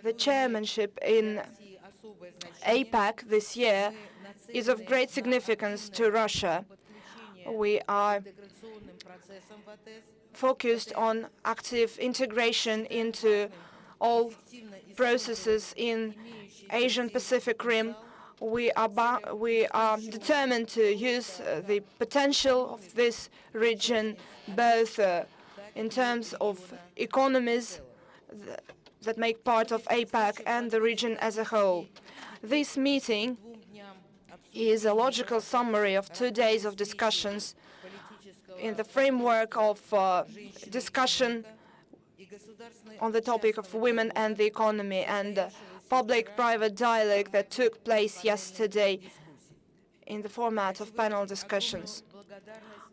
The chairmanship in APEC this year is of great significance to Russia. We are focused on active integration into all processes in Asian Pacific Rim. We are determined to use the potential of this region, both in terms of economies that make part of APEC and the region as a whole. This meeting is a logical summary of 2 days of discussions in the framework of discussion on the topic of women and the economy and public-private dialogue that took place yesterday in the format of panel discussions.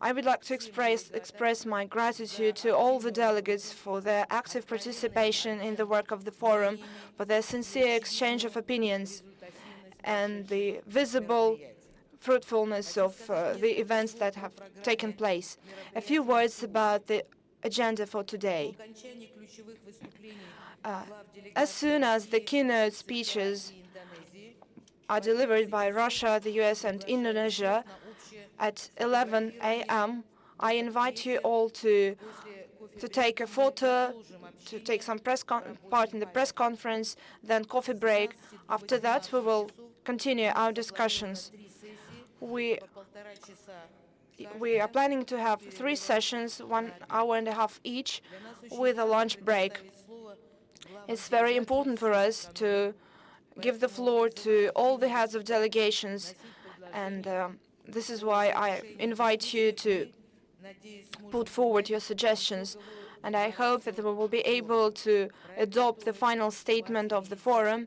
I would like to express my gratitude to all the delegates for their active participation in the work of the forum, for their sincere exchange of opinions, and the visible fruitfulness of the events that have taken place. A few words about the agenda for today. As soon as the keynote speeches are delivered by Russia, the US, and Indonesia at 11 a.m., I invite you all to take a photo, to take some part in the press conference, then coffee break. After that, we will continue our discussions. We are planning to have 3 sessions, 1 hour and a half each, with a lunch break. It's very important for us to give the floor to all the heads of delegations, and this is why I invite you to put forward your suggestions, and I hope that we will be able to adopt the final statement of the forum,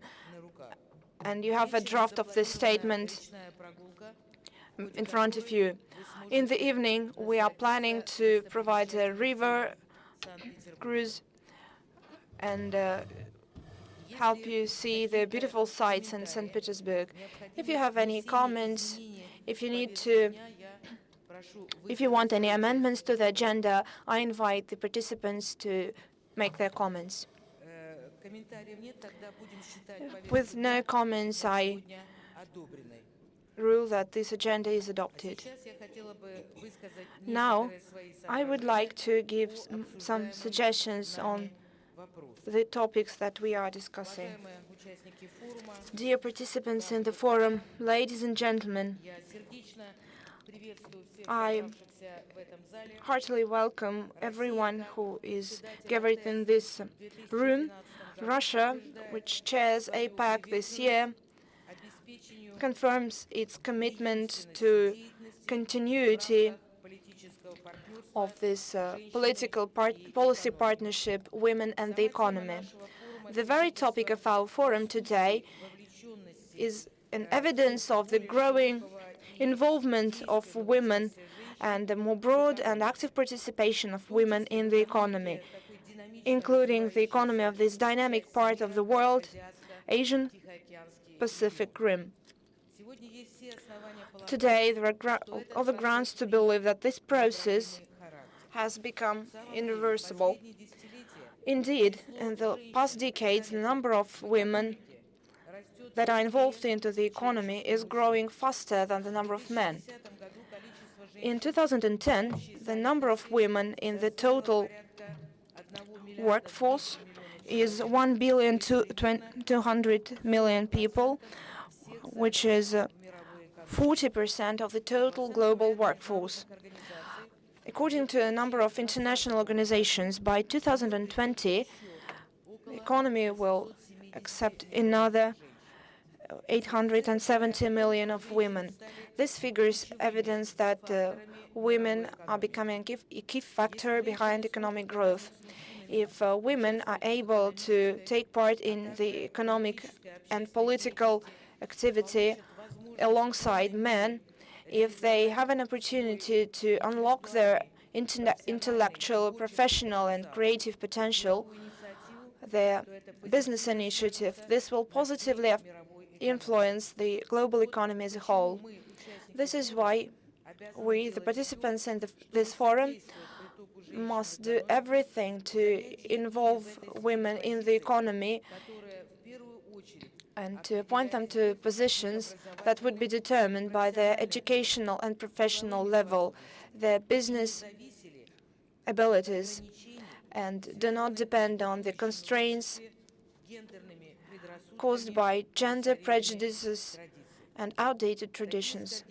and you have a draft of this statement in front of you. In the evening, we are planning to provide a river cruise and help you see the beautiful sights in St. Petersburg. If you have any comments, if you want any amendments to the agenda, I invite the participants to make their comments. With no comments, I rule that this agenda is adopted. Now, I would like to give some suggestions on the topics that we are discussing. Dear participants in the forum, ladies and gentlemen, I heartily welcome everyone who is gathered in this room. Russia, which chairs APEC this year, confirms its commitment to continuity of this policy partnership, women and the economy. The very topic of our forum today is an evidence of the growing involvement of women and the more broad and active participation of women in the economy, including the economy of this dynamic part of the world, Asian Pacific Rim. Today, there are all the grounds to believe that this process has become irreversible. Indeed, in the past decades, the number of women that are involved into the economy is growing faster than the number of men. In 2010, the number of women in the total workforce is 1,200,000,000 people, which is 40% of the total global workforce. According to a number of international organizations, by 2020, the economy will accept another 870 million of women. These figures evidence that women are becoming a key factor behind economic growth. If women are able to take part in the economic and political activity alongside men, if they have an opportunity to unlock their intellectual, professional, and creative potential, their business initiative, this will positively influence the global economy as a whole. This is why we, the participants in this forum, must do everything to involve women in the economy and to appoint them to positions that would be determined by their educational and professional level, their business abilities, and do not depend on the constraints caused by gender prejudices and outdated traditions.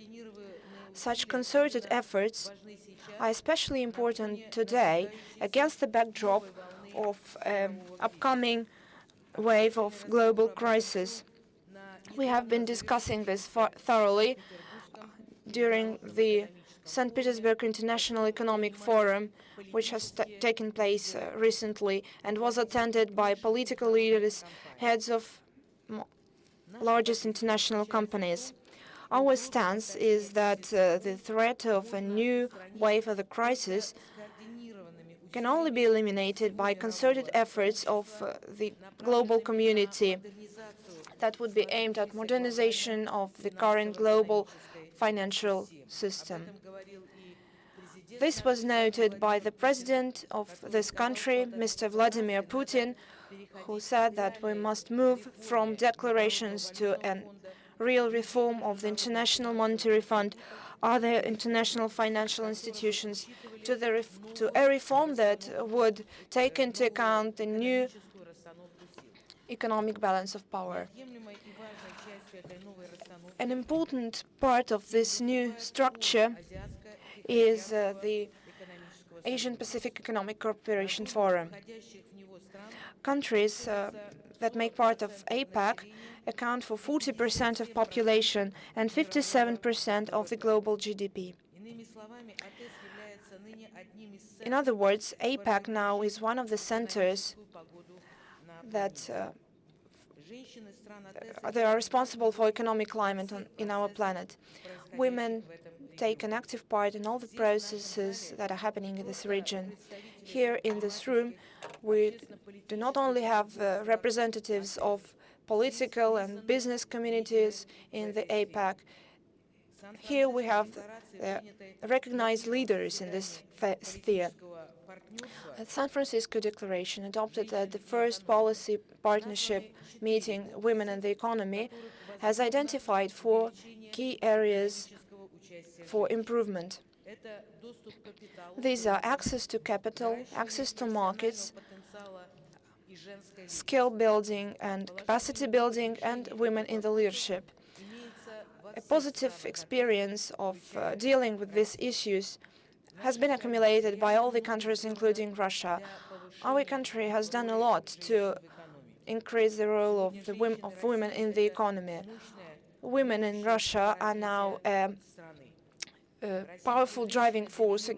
Such concerted efforts are especially important today against the backdrop of an upcoming wave of global crisis. We have been discussing this thoroughly during the St. Petersburg International Economic Forum, which has taken place recently and was attended by political leaders, heads of largest international companies. Our stance is that the threat of a new wave of the crisis can only be eliminated by concerted efforts of the global community that would be aimed at modernization of the current global financial system. This was noted by the president of this country, Mr. Vladimir Putin, who said that we must move from declarations to a real reform of the International Monetary Fund, other international financial institutions, to a reform that would take into account the new economic balance of power. An important part of this new structure is the Asian Pacific Economic Cooperation Forum. Countries that make part of APEC account for 40% of population and 57% of the global GDP. In other words, APEC now is one of the centers that they are responsible for economic climate in our planet. Women take an active part in all the processes that are happening in this region. Here in this room, we do not only have representatives of political and business communities in the APEC. Here we have recognized leaders in this sphere. The San Francisco Declaration, adopted at the first policy partnership meeting, Women and the Economy, has identified 4 key areas for improvement. These are access to capital, access to markets, skill building and capacity building, and women in the leadership. A positive experience of dealing with these issues has been accumulated by all the countries, including Russia. Our country has done a lot to increase the role of women in the economy. Women in Russia are now a powerful driving force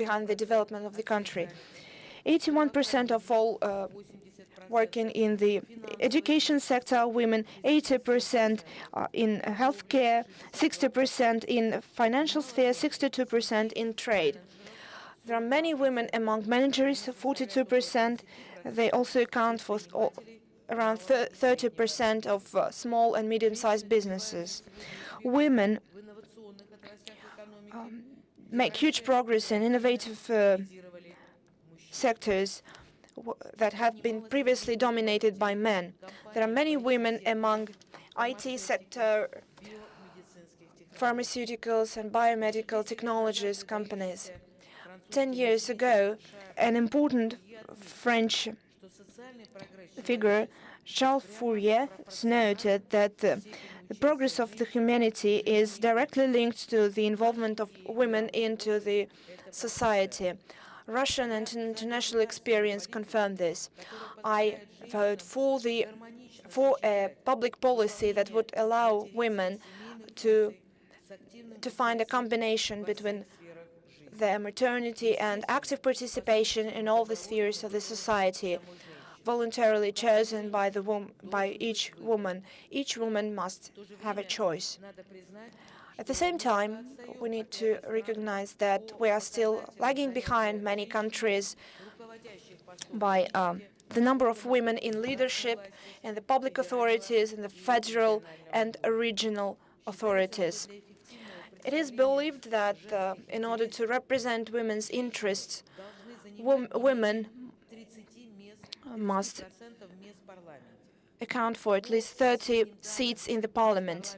behind the development of the country. 81% of all working in the education sector are women, 80% in healthcare, 60% in financial sphere, 62% in trade. There are many women among managers, 42%. They also account for around 30% of small and medium-sized businesses. Women make huge progress in innovative sectors that have been previously dominated by men. There are many women among IT sector, pharmaceuticals and biomedical technologies companies. 10 years ago, an important French figure, Charles Fourier, noted that the progress of the humanity is directly linked to the involvement of women into the society. Russian and international experience confirm this. I vote for a public policy that would allow women to find a combination between their maternity and active participation in all the spheres of the society, voluntarily chosen by each woman. Each woman must have a choice. At the same time, we need to recognize that we are still lagging behind many countries by the number of women in leadership, in the public authorities, in the federal and regional authorities. It is believed that in order to represent women's interests, women must account for at least 30 seats in the parliament.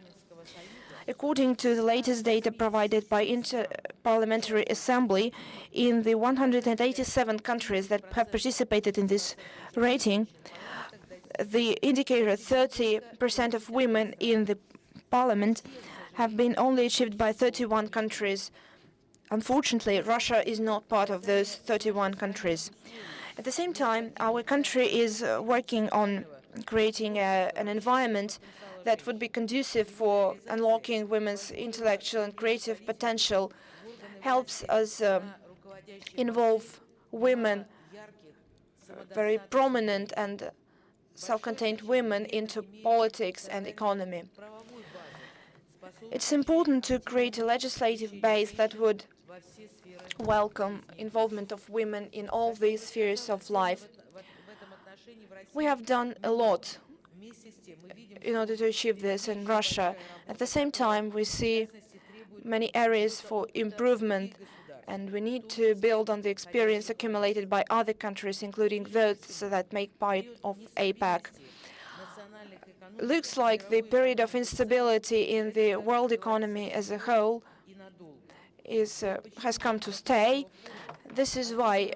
According to the latest data provided by Inter-Parliamentary Assembly, in the 187 countries that have participated in this rating, the indicator 30% of women in the parliament have been only achieved by 31 countries. Unfortunately, Russia is not part of those 31 countries. At the same time, our country is working on creating an environment that would be conducive for unlocking women's intellectual and creative potential, helps us involve women, very prominent and self-contained women, into politics and economy. It's important to create a legislative base that would welcome involvement of women in all these spheres of life. We have done a lot in order to achieve this in Russia. At the same time, we see many areas for improvement, and we need to build on the experience accumulated by other countries, including those that make part of APEC. Looks like the period of instability in the world economy as a whole has come to stay. This is why,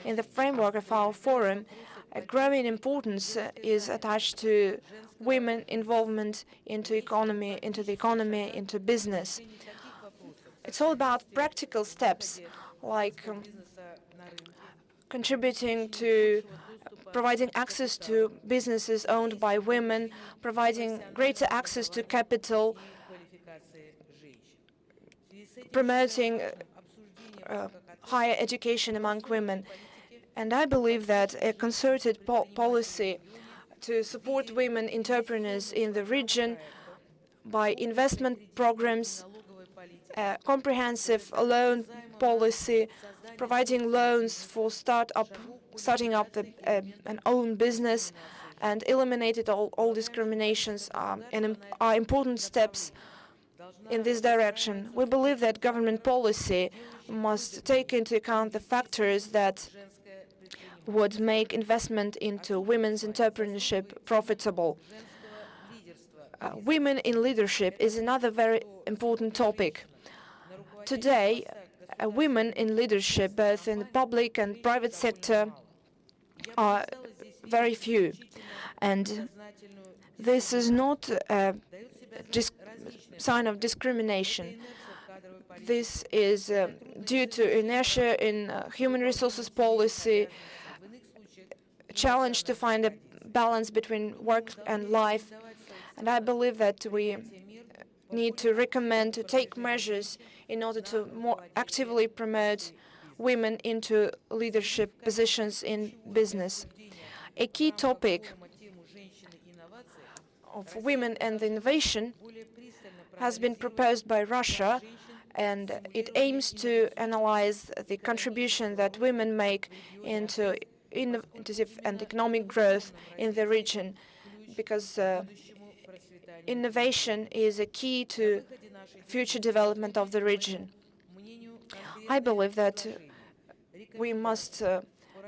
in the framework of our forum, a growing importance is attached to women involvement into the economy, into business. It's all about practical steps, like contributing to providing access to businesses owned by women, providing greater access to capital, promoting higher education among women. And I believe that a concerted policy to support women entrepreneurs in the region by investment programs, comprehensive loan policy, providing loans for starting up an own business, and eliminated all discriminations are important steps in this direction. We believe that government policy must take into account the factors that would make investment into women's entrepreneurship profitable. Women in leadership is another very important topic. Today, women in leadership, both in the public and private sector, are very few. And this is not a sign of discrimination. This is due to inertia in human resources policy, challenge to find a balance between work and life. And I believe that we need to recommend to take measures in order to more actively promote women into leadership positions in business. A key topic of women and innovation has been proposed by Russia, and it aims to analyze the contribution that women make into innovative and economic growth in the region, because innovation is a key to future development of the region. I believe that we must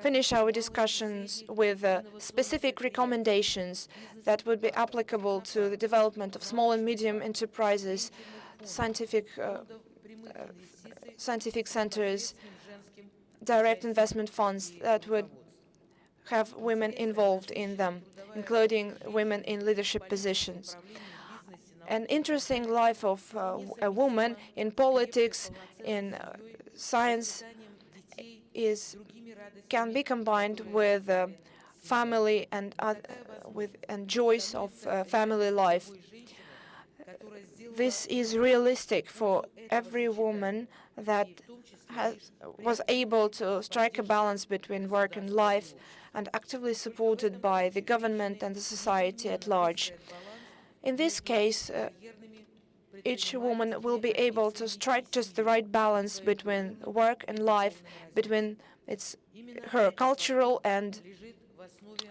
finish our discussions with specific recommendations that would be applicable to the development of small and medium enterprises, scientific centers, direct investment funds that would have women involved in them, including women in leadership positions. An interesting life of a woman in politics, in science, can be combined with family and joys of family life. This is realistic for every woman that was able to strike a balance between work and life, and actively supported by the government and the society at large. In this case, each woman will be able to strike just the right balance between work and life, between her cultural and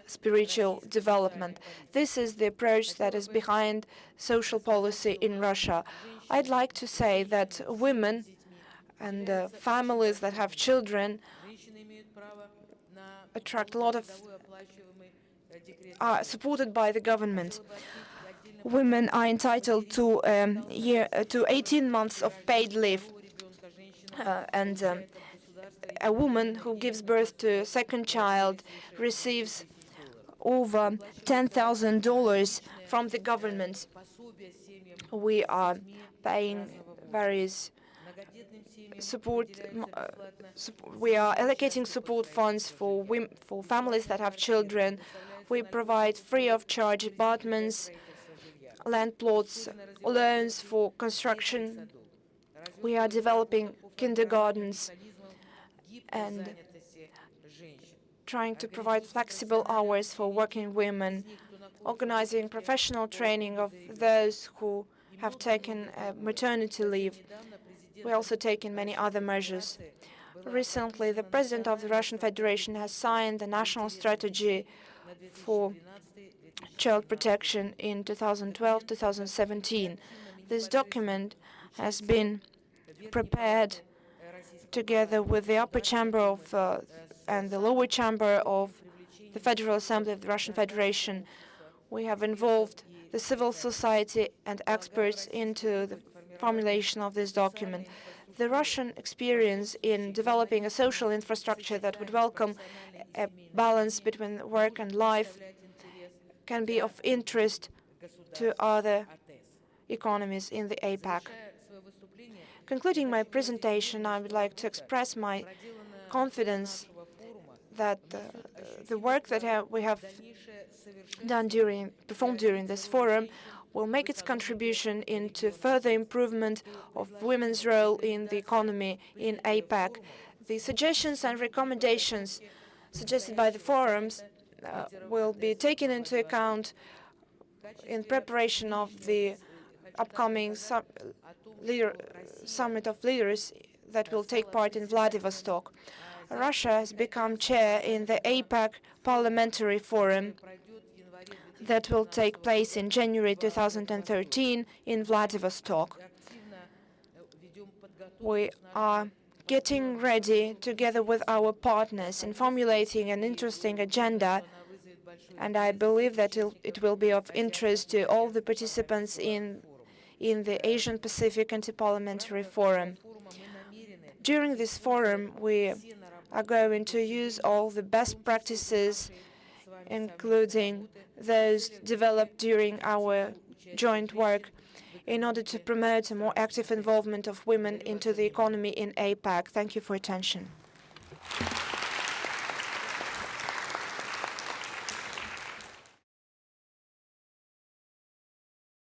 spiritual development. This is the approach that is behind social policy in Russia. I'd like to say that women and families that have children attract a lot of are supported by the government. Women are entitled to 18 months of paid leave, and a woman who gives birth to a second child receives over $10,000 from the government. We are paying various support. We are allocating support funds for families that have children. We provide free of charge apartments, land plots, loans for construction. We are developing kindergartens and trying to provide flexible hours for working women, organizing professional training of those who have taken maternity leave. We're also taking many other measures. Recently, the President of the Russian Federation has signed the national strategy for child protection in 2012-2017. This document has been prepared together with the upper chamber of and the lower chamber of the Federal Assembly of the Russian Federation. We have involved the civil society and experts into the formulation of this document. The Russian experience in developing a social infrastructure that would welcome a balance between work and life can be of interest to other economies in the APEC. Concluding my presentation, I would like to express my confidence that the work that we have performed during this forum will make its contribution into further improvement of women's role in the economy in APEC. The suggestions and recommendations suggested by the forums will be taken into account in preparation of the upcoming summit of leaders that will take part in Vladivostok. Russia has become chair in the APEC Parliamentary Forum that will take place in January 2013 in Vladivostok. We are getting ready together with our partners in formulating an interesting agenda, and I believe that it will be of interest to all the participants in the Asian Pacific Interparliamentary Forum. During this forum, we are going to use all the best practices, including those developed during our joint work, in order to promote a more active involvement of women into the economy in APEC. Thank you for your attention.